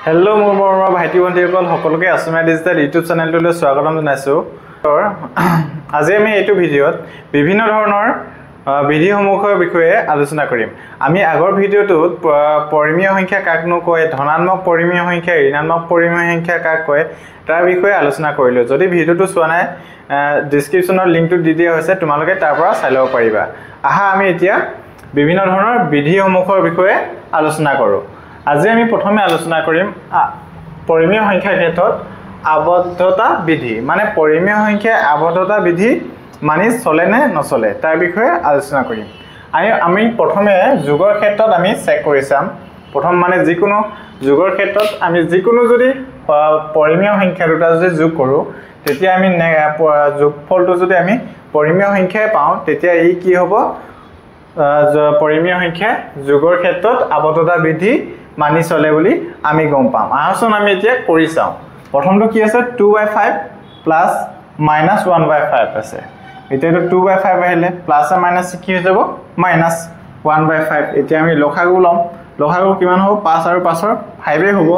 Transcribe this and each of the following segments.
Hello' মোৰ মৰমৰ ভাইটি ভণ্টিসকল সকলোকে আছমিয়া ডিজিটেল ইউটিউব চেনেলটোলৈ স্বাগতম জনাইছোঁ। আজি আমি এইটো ভিডিঅ'ত বিভিন্ন ধৰণৰ বিধিসমূহৰ বিষয়ে আলোচনা কৰিম। আমি আগৰ ভিডিঅ'টোত পৰিমেয় সংখ্যা কাকনো কয়, ধনাত্মক পৰিমেয় সংখ্যা, ঋণাত্মক পৰিমেয় সংখ্যা কাক কয় তাৰ বিষয়ে আলোচনা কৰিলোঁ। যদি ভিডিঅ'টো চোৱা নাই ডিছক্ৰিপশ্যনৰ লিংকটো দি দিয়া হৈছে, তোমালোকে তাৰ পৰা চাই ল'ব পাৰিবা। আহা আমি এতিয়া বিভিন্ন ধৰণৰ বিধিসমূহৰ বিষয়ে আলোচনা কৰোঁ। আজি আমি প্ৰথমে আলোচনা কৰিম পৰিমেয় সংখ্যাৰ ক্ষেত্ৰত আবদ্ধতা বিধি, মানে পৰিমেয় সংখ্যাৰ আবদ্ধতা বিধি মানি চলে নে নচলে তাৰ বিষয়ে আলোচনা কৰিম। আমি প্ৰথমে যোগৰ ক্ষেত্ৰত আমি চেক কৰি চাম। প্ৰথম মানে যিকোনো যোগৰ ক্ষেত্ৰত আমি যিকোনো যদি পৰিমেয় সংখ্যা দুটা যদি যোগ কৰোঁ, তেতিয়া আমি যোগফলটো যদি আমি পৰিমেয় সংখ্যাই পাওঁ, তেতিয়া ই কি হ'ব, পৰিমেয় সংখ্যা যোগৰ ক্ষেত্ৰত আবদ্ধতা বিধি মানি চলে বুলি আমি গম পাম। আহচোন আমি এতিয়া কৰি চাওঁ। প্ৰথমটো কি আছে, 2/5 প্লাছ মাইনাছ 1/5 আছে। এতিয়াতো 2/5 আহিলে প্লাছ মাইনাছ কি হৈ যাব, মাইনাছ 1/5। এতিয়া আমি লসাগু ল'ম। লসাগু কিমান হ'ব, 5 আৰু 5ৰ 5 হ'ব।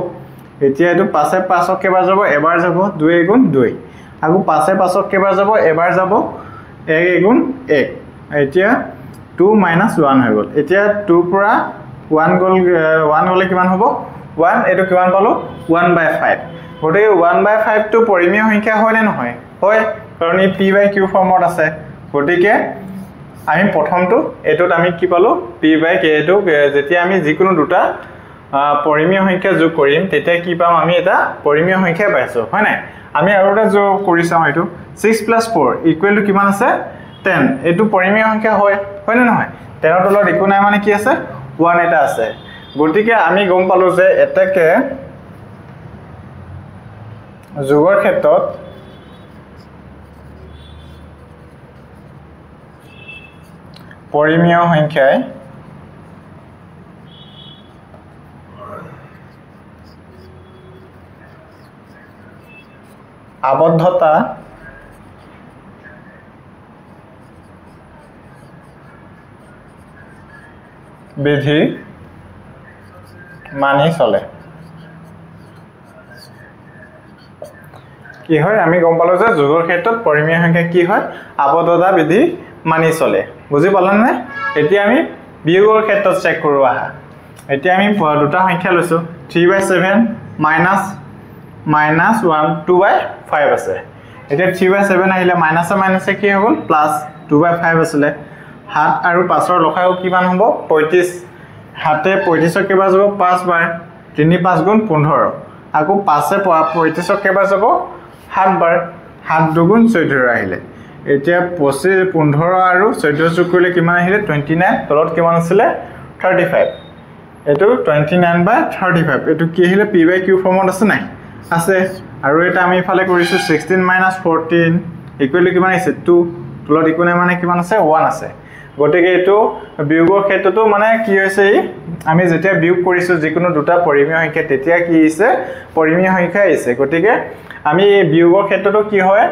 এতিয়া এইটো 5 5ক কেইবাৰ যাব, এবাৰ যাব, 2 × 2। আকৌ 5 5ক কেইবাৰ যাব, এবাৰ যাব, 1 × 1। এতিয়া 2 - 1 হৈ গ'ল। এতিয়া 2 পৰা 1 গ'ল, 1 হ'লে কিমান হ'ব, 1। এইটো কিমান পালোঁ, 1/5। গতিকে 1/5টো পৰিমেয় সংখ্যা হয় নে নহয়? হয়, কাৰণ ই p/q ফৰ্মত আছে। গতিকে আমি প্ৰথমটো এইটোত আমি কি পালোঁ, p/k। এইটো যেতিয়া আমি যিকোনো দুটা পৰিমেয় সংখ্যা যোগ কৰিম, তেতিয়া কি পাম, আমি এটা পৰিমেয় সংখ্যা পাইছোঁ, হয় নাই? আমি আৰু এটা যোগ কৰি চাওঁ। এইটো 6 + 4 = কিমান আছে, 10। এইটো পৰিমেয় সংখ্যা হয় নে নহয়? 10ৰ তলত একো নাই মানে কি আছে, 1 এটা আছে। গতিকে আমি গম পালোঁ যে এতেকে যোগৰ ক্ষেত্ৰত পৰিমেয় সংখ্যাই আবদ্ধতা বিধি মানি চলে। কি হয়, আমি গম পালোঁ যে যোগৰ ক্ষেত্ৰত পৰিমেয় সংখ্যা কি হয়, আবদ্ধতা বিধি মানি চলে। বুজি পালানে? এতিয়া আমি বিয়োগৰ ক্ষেত্ৰত চেক কৰোঁ। আহা এতিয়া আমি দুটা সংখ্যা লৈছোঁ, 3/7 মাইনাছ 1 2/5 আছে। এতিয়া 3/7 আহিলে মাইনাছে মাইনাছে কি হৈ গ'ল, প্লাছ 2/5 আছিলে। 7 আৰু 5ৰ লসাগু কিমান হ'ব, 35। 7 35ক কেইবাৰ যাব, 5 বাৰ। 3 × 5 = 15। আকৌ 5 35ক কেইবাৰ যাব, 7 বাৰ। 7 × 2 = 14 আহিলে। এতিয়া 25 15 আৰু 14 যোগ কৰিলে কিমান আহিলে, 29। তলত কিমান আছিলে, 35। এইটো 29/35। এইটো কি আহিলে, p/q ফৰ্মত আছে নাই, আছে। আৰু এটা আমি ইফালে কৰিছোঁ 16 - 14 = কিমান আহিছে, 2। তলত একো নাই মানে কিমান আছে, 1 আছে। গতিকে এইটো বিয়োগৰ ক্ষেত্ৰতো মানে কি হৈছে, আমি যেতিয়া বিয়োগ কৰিছোঁ যিকোনো দুটা পৰিমেয় সংখ্যা, তেতিয়া কি আহিছে, পৰিমেয় সংখ্যা আহিছে। গতিকে আমি বিয়োগৰ ক্ষেত্ৰতো কি হয়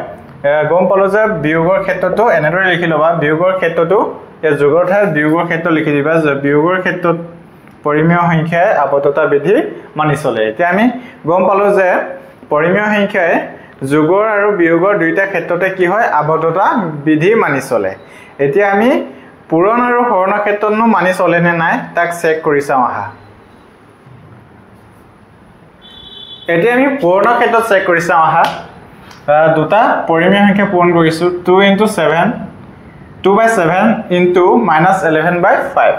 গম পালোঁ যে বিয়োগৰ ক্ষেত্ৰতো এনেদৰে লিখি ল'বা। বিয়োগৰ ক্ষেত্ৰতো যোগৰ ঠাইত বিয়োগৰ ক্ষেত্ৰত লিখি দিবা যে বিয়োগৰ ক্ষেত্ৰত পৰিমেয় সংখ্যাই আবদ্ধতা বিধি মানি চলে। এতিয়া আমি গম পালোঁ যে পৰিমেয় সংখ্যাই যোগৰ আৰু বিয়োগৰ দুইটা ক্ষেত্ৰতে কি হয়, আবদ্ধতা বিধি মানি চলে। এতিয়া আমি পূৰণ আৰু হৰণৰ ক্ষেত্ৰতনো মানি চলে নে নাই তাক চেক কৰি চাওঁ। আহা এতিয়া আমি পূৰণৰ ক্ষেত্ৰত চেক কৰি চাওঁ। আহা দুটা পৰিমেয় সংখ্যা পূৰণ কৰিছোঁ, 2 × 7 2/7 × -11/5।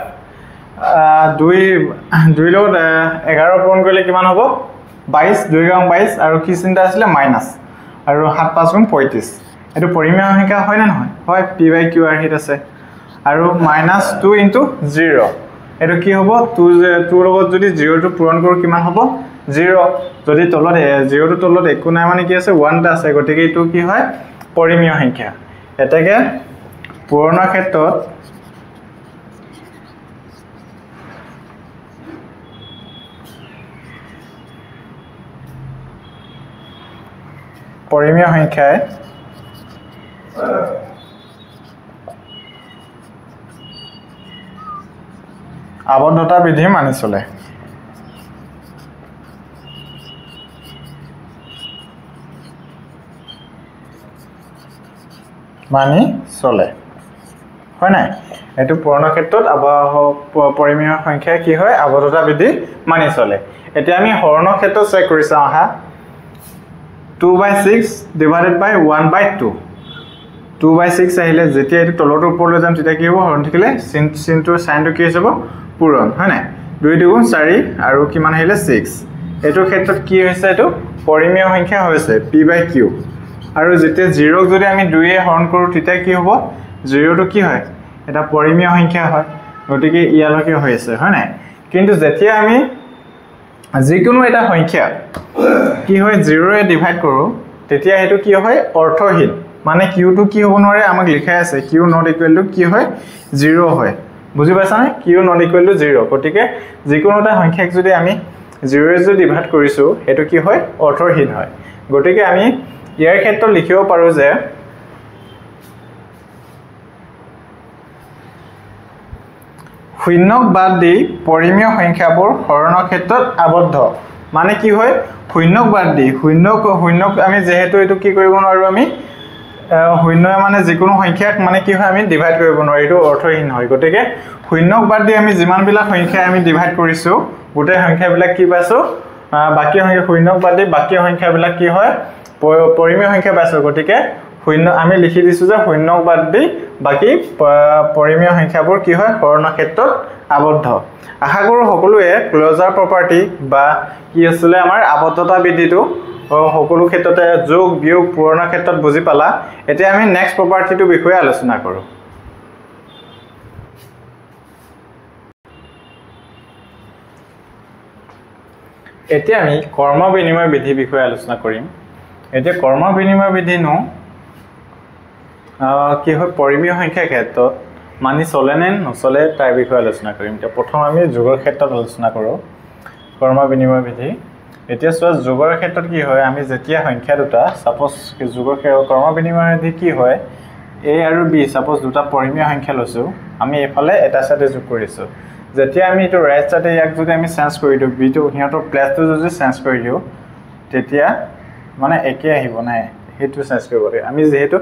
2 লগত 11 পূৰণ কৰিলে কিমান হ'ব, 22। 2 × 22 আৰু কি চিন্তা আছিলে, মাইনাছ। আৰু 7 5 × 35। এইটো পৰিমেয় সংখ্যা হয় নে নহয়? হয়, p/q আৰ্হিত আছে। আৰু -2 × 0 এইটো কি হ'ব, 2 লগত যদি 0টো পূৰণ কৰোঁ কিমান হ'ব, 0। যদি তলত 0টোৰ তলত একো নাই মানে কি আছে, 1 এটা আছে। গতিকে এইটো কি হয়, পৰিমেয় সংখ্যা। এতেকে পূৰণৰ ক্ষেত্ৰত পৰিমেয় সংখ্যাই আবদ্ধতা বিধি মানি চলে। মানি চলে হয় নাই এটো পূৰ্ণ ক্ষেত্ৰত পৰিমেয় সংখ্যা কি হয় আবদ্ধতা বিধি মানি চলে এতিয়া আমি হৰণ ক্ষেত্ৰত চেক কৰিছা আহা 2/6 divided by 1/2 2/6 আহিলে যেতিয়া এটো তলৰ ওপৰলৈ যাম তেতিয়া কি হ'ব হৰণ থাকিলে চিনটো সাইনটো কি হ'ব পূৰণ হয় নাই 2 * 2 = 4 আৰু কিমান আহিলে 6 এটো ক্ষেত্ৰত কি হৈছে এটো পৰিমেয় সংখ্যা হৈছে p/q আৰু যেতিয়া 0 ক যদি আমি 2 এ হৰণ কৰো তেতিয়া কি হ'ব 0 টো কি হয় এটা পৰিমেয় সংখ্যা হয় গতিকে ইয়ালৈকে হৈ আছে হয় নাই কিন্তু যেতিয়া আমি যিকোনো এটা সংখ্যা কি হয় 0 এ ডিভাইড কৰো তেতিয়া হেতু কি হয় অৰ্থহীন মানে q টো কি হ'ব নৰে আমাক লিখাই আছে q not equal to কি হয় 0 হয় বুজি পাইছা নে q not equal to 0 গতিকে যিকোনো এটা সংখ্যাক যদি আমি 0 এ যদি ডিভাইড কৰিছো হেতু কি হয় অৰ্থহীন হয় গতিকে আমি ইয়াৰ ক্ষেত্ৰত লিখিব পাৰো যে শূন্যক বাদ দি পৰিমেয় সংখ্যাবোৰ হৰণ ক্ষেত্ৰত আবদ্ধ মানে কি হয় শূন্যক বাদ দি শূন্যক আমি যেহেতু এটো কি কৰিব নোৱাৰো আমি শূন্যয় মানে যিকোনো সংখ্যাক মানে কি হয় আমি ডিভাইড কৰিব নোৱাৰো এটো অৰ্থহীন হয় গতিকে শূন্যক বাদ দি আমি যিমান বিলাক সংখ্যা আমি ডিভাইড কৰিছো গোটেই সংখ্যাবিলাক কি পাইছো বাকি সংখ্যা শূন্যক বাদ দি বাকি সংখ্যাবিলাক কি হয় পৰিমেয় সংখ্যা পাইছো গতিকে শূন্য আমি লিখি দিছো যে শূন্যক বাদ দি বাকি পৰিমেয় সংখ্যাবোৰ কি হয় হৰণ ক্ষেত্ৰত আবদ্ধ আশা কৰো সকলোৱে ক্লোজাৰ প্ৰপাৰ্টি বা কি আছিল আমাৰ আবদ্ধতা বিধিটো সকলো ক্ষেত্ৰতে যোগ বিয়োগ পূৰণ ক্ষেত্ৰত বুজি পালা এতিয়া আমি নেক্সট প্ৰপাৰ্টিটো বিষয়ে আলোচনা কৰো এতিয়া আমি কৰ্ম বিনিময় বিধি বিষয়ে আলোচনা কৰিম এতিয়া কৰ্ম বিনিময় বিধি নো কি হয় পৰিমেয় সংখ্যা ক্ষেত্ৰত মানি চলে নে নচলে তাৰ বিষয়ে আলোচনা কৰিম এতিয়া প্ৰথম আমি যোগৰ ক্ষেত্ৰত আলোচনা কৰো কৰ্ম বিনিময় বিধি এতিয়া সোৱা যোগৰ ক্ষেত্ৰত কি হয় আমি যেতিয়া সংখ্যা দুটা সাপোজ যোগৰ কৰ্ম বিনিময় বিধি কি হয় a আৰু b সাপোজ দুটা পৰিমেয় সংখ্যা লৈছো আমি এফালে এটা সাথে যোগ কৰিছো যেতিয়া আমি এটো ৰাইট সাথে ইয়াক যদি আমি চেঞ্জ কৰি দিও b টো হিয়াতৰ প্লেসটো যদি চেঞ্জ কৰি দিও তেতিয়া মানে একে আহিব নাই হেতু চেঞ্জ কৰিব লাগে আমি যেহেতু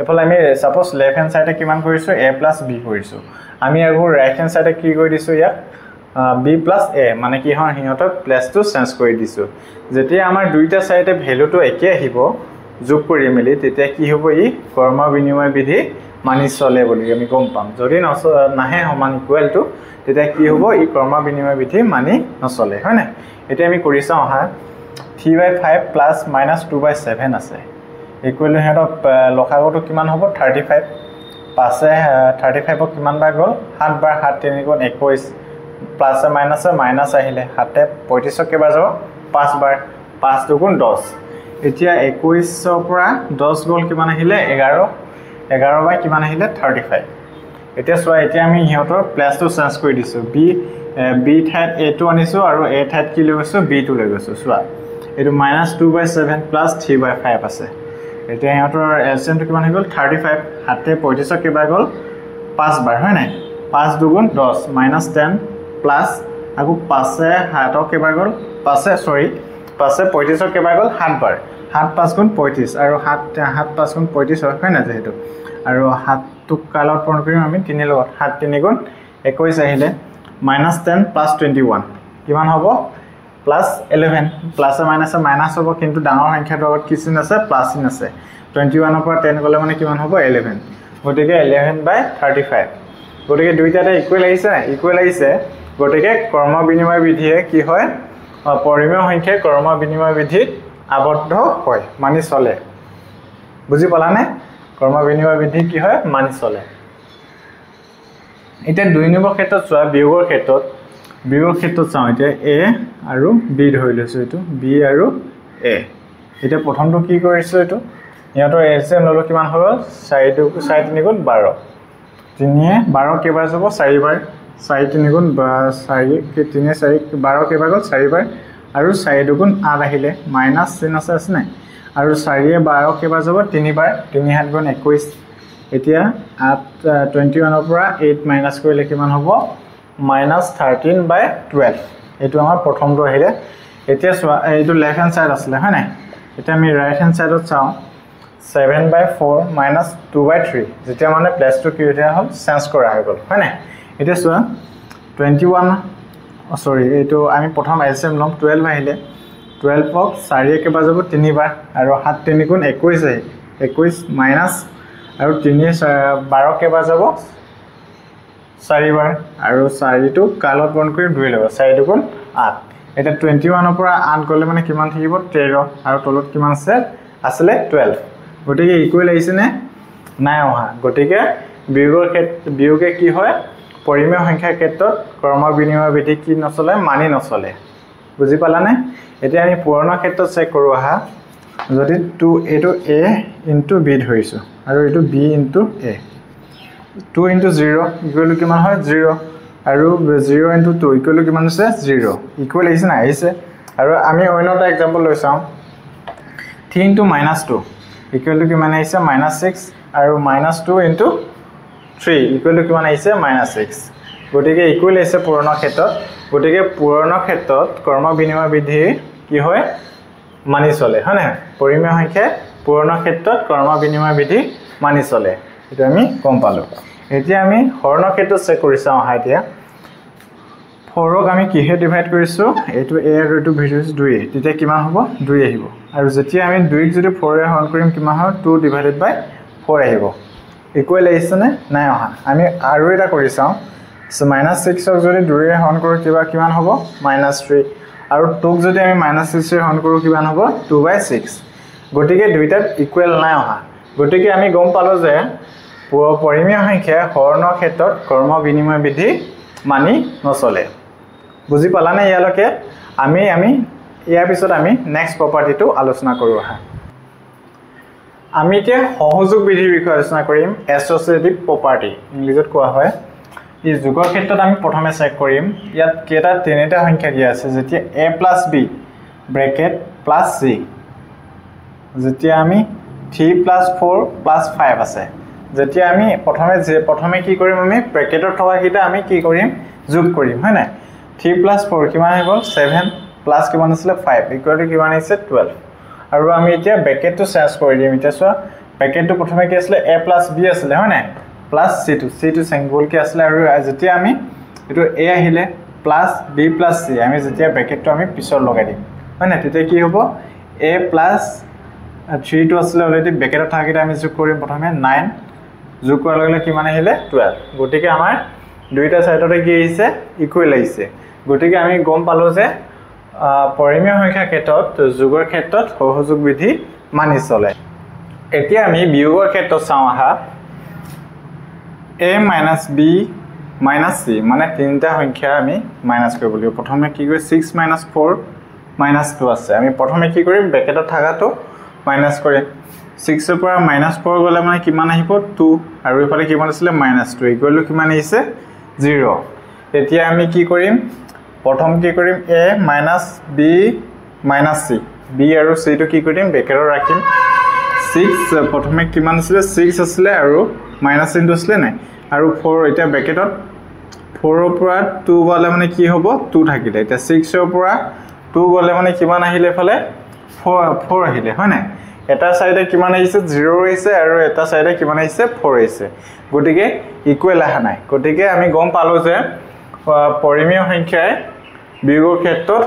এফালে আমি সাপোজ লেফট হ্যান্ড সাইডে কিমান কৰিছো a + b কৰিছো আমি আৰু ৰাইট হ্যান্ড সাইডে কি কৰি দিছো ইয়াক b + a মানে কি হয় হিয়তৰ প্লেসটো চেঞ্জ কৰি দিছো যেতিয়া আমাৰ দুইটা সাইডে ভ্যালুটো একে আহিব যোগ কৰি মেলি তেতিয়া কি হ'ব ই কৰ্ম বিনিময় বিধি মানি চলে বুলি আমি গম পাম যদি নাহে সমান ইকুৱেল টু তেতিয়া কি হ'ব ই কৰ্ম বিনিময় বিধি মানি নচলে হয় না এতিয়া আমি কৰিছা অহা 3/5 + -2/7 আছে ইকুৱেল হেতৰ লখাগটো কিমান হ'ব 35 পাছে 35 ক কিমান বাৰ গল 7 বাৰ 7 3 গুণ 21 প্লাস মাইনাস মাইনাস আহিলে 7 35 কেবাৰ যাব 5 বাৰ 5 2 গুণ 10 এতিয়া 21 ৰ পৰা 10 গল কিমান আহিলে 11 11 বাই কিমান আহিলে 35 এতিয়া সোৱা এতিয়া আমি হিয়তৰ প্লাসটো চেঞ্জ কৰি দিছো b ঠাইত a টো আনিছো আৰু a ঠাইত কি লৈ গৈছো b টো লৈ গৈছো সোৱা এটো -2/7 + 3/5 আছে এতিয়া হিয়তৰ এলচিএমটো কিমান হৈ গল 35 7 35 কেবাৰ গল 5 বাৰ হয় নাই 5 2 গুণ 10 -10 প্লাস আগু 5 7 কেবাৰ গল 5 সৰি 5 35 কেবাৰ গল 7 বাৰ 7 5 গুণ 35 আৰু 7 5 গুণ 35 হয় না যেহেতু আৰু 7 টো কালত পূৰণ কৰিম আমি 3 লগত 7 3 গুণ 21 আহিলে -10 + 21 কিমান হ'ব +11 প্লাস মাইনাস মাইনাস হ'ব কিন্তু ডাঙৰ সংখ্যাটোৰ আগত কি চিন আছে প্লাস চিন আছে 21 ৰ পৰা 10 গলে মানে কিমান হ'ব 11 গতিকে 11/35 গতিকে দুইটাতে ইকুৱেল আহিছে গতিকে কৰ্ম বিনিময় বিধিয়ে কি হয় পৰিমেয় সংখ্যা কৰ্ম বিনিময় বিধিত আবদ্ধ হয় মানি চলে বুজি পালানে কৰ্ম বিনিময় বিধি কি হয় মানি চলে এটা দুই নম্বৰ ক্ষেত্ৰত চোৱা বিয়োগৰ ক্ষেত্ৰত চাও এতিয়া a আৰু b ধৰি লৈছো এটো b আৰু a এটা প্ৰথমটো কি কৰিছো এটো ইয়াতৰ এলচিএম ললো কিমান হ'ল 4 3 গুণ 12 3 12 কেবাৰ যাব 4 বাৰ 4 3 গুণ 4 3 4 12 কেবাৰ গল 4 বাৰ আৰু 4 2 গুণ 8 আহিলে মাইনাস চিন আছে নাই আৰু 4 12 কেবাৰ যাব 3 বাৰ 3 7 গুণ 21 এতিয়া 21 ৰ পৰা 8 মাইনাস কৰিলে কিমান হ'ব -13/12 এটো আমাৰ প্ৰথমটো আহিলে এতিয়া এইটো লেফট হ্যান্ড সাইড আছিল হয় নাই এতিয়া আমি ৰাইট হ্যান্ড সাইডত চাও 7/4 minus 2/3 যেতিয়া মানে প্লেস টু কি হতে হল চেঞ্জ কৰা হৈ গল হয় না এটা সোৱা 21 সৰি এটো আমি প্ৰথম এলসিএম লম 12 আহিলে 12 ক 4 কে বাজব 3 বাৰ আৰু 7 3 গুণ 21 আহে 21 মাইনাস আৰু 3 12 কে বাজব 4 বাৰ আৰু 4 টো কালত বন কৰি 2 লব 4 গুণ 8 এটা 21 ৰ পৰা 8 গলে মানে কিমান থাকিব 13 আৰু তলত কিমান আছে আসলে 12 গটিকে ইকুৱেল আহিছে নে নাই অহা গটিকে বিয়োগে কি হয় পৰিমেয় সংখ্যাৰ ক্ষেত্ৰত কৰ্ম বিনিময় বিধি কি নচলে মানি নচলে বুজি পালানে এতিয়া আমি পুৰণা ক্ষেত্ৰত চেক কৰো আহা যদি 2 এটো a * b ধৰিছো আৰু এটো b * a 2 * 0 ইকুৱেল কিমান হয় 0 আৰু 0 * 2 ইকুৱেল কিমান আছে 0 ইকুৱেল আহিছে না আহিছে আৰু আমি অন্য এটা एग्जांपल লৈ চাও 3 * -2 ইকুৱেল কিমান আহিছে -6 আৰু -2 * 3 ইকুৱেল কিমান আহিছে -6 গটিকে ইকুৱেল আছে পুৰণা ক্ষেত্ৰত গটিকে পুৰণা ক্ষেত্ৰত কৰ্ম বিনিময় বিধি কি হয় মানি চলে হয় না পৰিমেয় সংখ্যা পুৰণা ক্ষেত্ৰত কৰ্ম বিনিময় বিধি মানি চলে এটা আমি গম পালো এতিয়া আমি হৰণ ক্ষেত্ৰত চেক কৰিছা আহা এতিয়া 4 ক আমি কিহে ডিভাইড কৰিছো এটো a আৰু এটো b 2 তেতিয়া কিমান হ'ব 2 আহিব আৰু যেতিয়া আমি 2 ক যদি 4 এ হৰণ কৰিম কিমান হ'ব 2 / 4 আহিব ইকুৱেল আহিছে নে নাই অহা আমি আৰু এটা কৰি চাও সো -6 ক যদি 2 এ হৰণ কৰো কিমান হ'ব -3 আৰু 2 ক যদি আমি -6 এ হৰণ কৰো কিমান হ'ব 2/6 গটিকে দুইটাত ইকুৱেল নাই অহা গটিকে আমি গম পালো যে পৰিমেয় সংখ্যা হৰণৰ ক্ষেত্ৰত কৰ্ম বিনিময় বিধি মানি নচলে বুজি পালানে ইয়ালৈকে আমি ইয়াৰ পিছত আমি নেক্সট প্ৰপাৰ্টিটো আলোচনা কৰো আহা আমি এতিয়া সহযোগ বিধিৰ বিষয়ে আলোচনা কৰিম এছ'চিয়েটিভ প্ৰপাৰ্টি ইংলিছত কোৱা হয় এই যোগৰ ক্ষেত্ৰত আমি প্ৰথমে চেক কৰিম ইয়াত কেটা তিনিটা সংখ্যা দিয়া আছে যেতিয়া a + b ব্ৰেকেট + c যেতিয়া আমি 3 + 4 + 5 আছে যেতিয়া আমি প্ৰথমে কি কৰিম আমি ব্ৰেকেটত থকা কিটা আমি কি কৰিম যোগ কৰিম হয় না 3 + 4 কিমান হৈ গল 7 প্লাস কিমান আছিল 5 ইকুৱেল টু কিমান আছে 12 আৰু আমি এতিয়া ব্ৰেকেটটো চেঞ্জ কৰি দিম এতিয়া সো ব্ৰেকেটটো প্ৰথমে কি আছিল a + b আছিল হয় না প্লাস c2 সিম্বল কি আছিল আৰু যেতিয়া আমি এটো a আহিলে প্লাস b + c আমি যেতিয়া ব্ৰেকেটটো আমি পিছৰ লগাই দিম হয় না তেতিয়া কি হ'ব a + 3 টো আছিল অলৰেডি ব্ৰেকেটত থাকিলে আমি যোগ কৰিম প্ৰথমে 9 যোগ কৰাৰ লগে কিমান আহিলে 12 গটিকে আমাৰ দুইটা সাইডতে কি আহিছে ইকুৱেল আহিছে গটিকে আমি গম পালো যে পৰিমেয় সংখ্যাৰ ক্ষেত্ৰত যোগৰ ক্ষেত্ৰত সহযোগ বিধি মানি চলে এতিয়া আমি বিয়োগৰ ক্ষেত্ৰত চাও আহা a - b - c মানে তিনটা সংখ্যা আমি মাইনাস কৰিব লাগিব প্ৰথমে কি কৰি 6 - 4 - 2 আছে আমি প্ৰথমে কি কৰিম ব্ৰেকেটত থাকাটো মাইনাস কৰিম 6 ৰ পৰা -4 গলে মানে কিমান আহিব 2 আৰু ইফালে কিমান আছিল -2 ইকুৱেল টু কিমান আহিছে 0 এতিয়া আমি কি কৰিম প্ৰথম কি কৰিম a - b - c b আৰু c টো কি কৰিম ব্ৰেকেটত ৰাখিম 6 প্ৰথমে কিমান আছিল 6 আছিল আৰু মাইনাস চিনটো আছিল নাই আৰু 4 এটা ব্ৰেকেটত 4 ৰ পৰা 2 গলে মানে কি হ'ব 2 থাকিলে এটা 6 ৰ পৰা 2 গলে মানে কিমান আহিলে ফলে 4 আহিলে হয় না এটা সাইডে কিমান আহিছে 0 আহিছে আৰু এটা সাইডে কিমান আহিছে 4 আহিছে গটিকে ইকুৱেল আহা নাই গটিকে আমি গম পালো যে পৰিমেয় সংখ্যাই বিয়োগৰ ক্ষেত্ৰত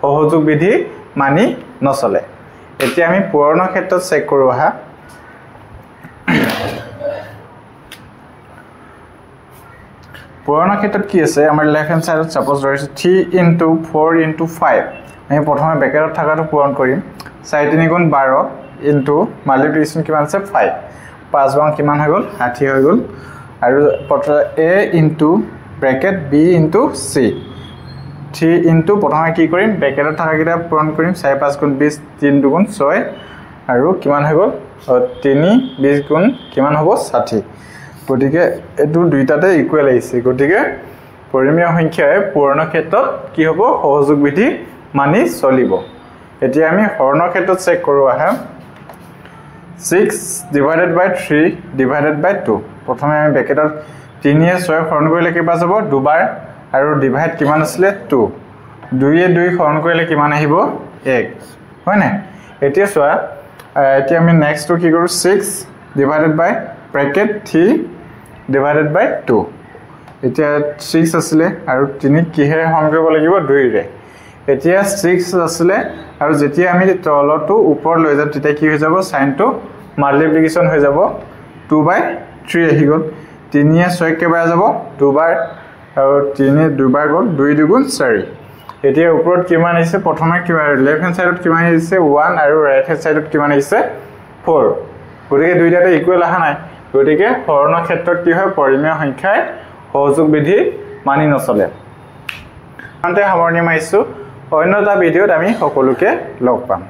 সহযোগ বিধি মানি নচলে এতিয়া আমি পুৰণা ক্ষেত্ৰত চেক কৰো আহা পুৰণা ক্ষেত্ৰত কি আছে আমাৰ লেফট হ্যান্ড সাইডত সাপোজ ধৰিছো 3 * 4 * 5 আমি প্ৰথমে ব্ৰেকেটত থাকাটো পূৰণ কৰিম 4 3 গুণ 12 ইনটু মাল্টিপ্লিকেশন কিমান আছে 5 5 গুণ কিমান হৈ গল 60 হৈ গল আৰু a into bracket b into c 3 into প্ৰথমে কি কৰিম ব্ৰেকেটত থাকা কিটা পূৰণ কৰিম 4 5 গুণ 20 3 2 গুণ 6 আৰু কিমান হৈ গল 3 20 গুণ কিমান হ'ব 60 গটিকে এটো দুইটাতে ইকুৱেল আহিছে গটিকে পৰিমেয় সংখ্যাই পুৰণা ক্ষেত্ৰত কি হ'ব সহযোগ বিধি মানি চলিব এতিয়া আমি হৰণৰ ক্ষেত্ৰত চেক কৰো আহা 6 / 3 / 2 প্ৰথমে আমি ব্ৰেকেটত 3 এ 6 হৰণ কৰিলে কিবা যাব দুবাৰ আৰু ডিভাইড কিমান আছিল 2 2 এ 2 হৰণ কৰিলে কিমান আহিব 1 হয় না এতিয়া চোৱা এতিয়া আমি নেক্সটটো কি কৰোঁ 6 ডিভাইডেড বাই ব্ৰেকেট 3 ডিভাইডেড বাই 2 এতিয়া 6 আছিলে আৰু 3 কিহেৰে হৰণ কৰিব লাগিব 2 ৰে এতিয়া 6 আছিলে আৰু যেতিয়া আমি তলটো ওপৰ লৈ যাম তেতিয়া কি হৈ যাব সাইনটো মাল্টিপ্লিকেশন হৈ যাব 2/3 আহি গ'ল 3 এ 6 কেবাৰ যাব 2 বাৰ আৰু 3 এ 2 বাৰ গ'ল 2 দুগুণ 4 এতিয়া ওপৰত কিমান আহিছে প্ৰথমে কিমান লেফট হ্যান্ড সাইডত কিমান আহিছে 1 আৰু ৰাইট হ্যান্ড সাইডত কিমান আহিছে 4 গতিকে দুইটাতে ইকুৱেল আহা নাই গতিকে হৰণৰ ক্ষেত্ৰত কি হয় পৰিমেয় সংখ্যাই সহযোগ বিধি মানি নচলে আনতে সামৰণি মাৰিছো অন্য এটা ভিডিঅ'ত আমি সকলোকে লগ পাম